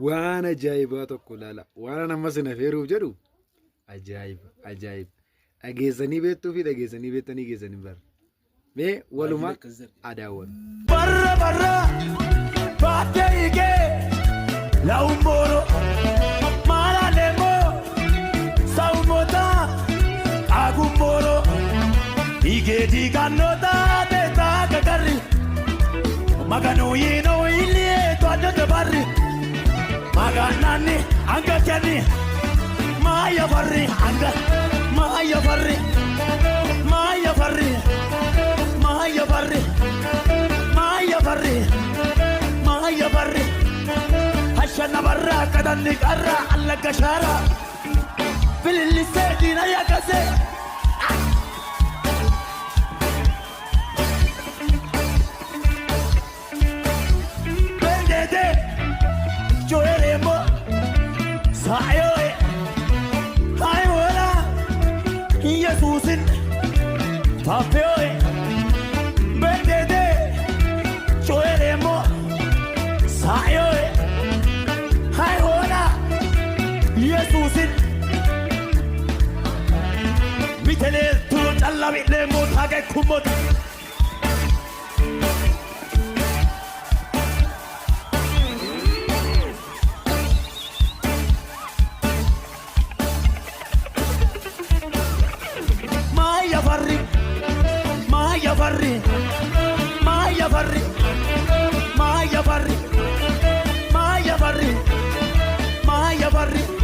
waan ajaa'ibaa tokko laala waan ammas na feeruuf jedhu ajaa'ib dhageessanii beektuu fi dhageessanii beektanii geessanii bara mee walumaa adaawwan barra baatee igee laumbooro maala leemoo saumota agumbooro igee diigaanota beetaa gagarri maganuu yiinoo illee to'addota barri magannaanni hanga kenni maaya barri hanga maaya barri maaya barri maaya barri maaya barri maaya barri hashana barra kadanni qarra allaga shaara bilillisee diina yakasee bendete joeremo saayoe haywola yesuusin papeoe bendete joeremo saayoe haywola yesuusin mitele tulu callabi leemo tage kumot Barri, Maya Barri, Maya Barri, Maya Barri, Maya Barri.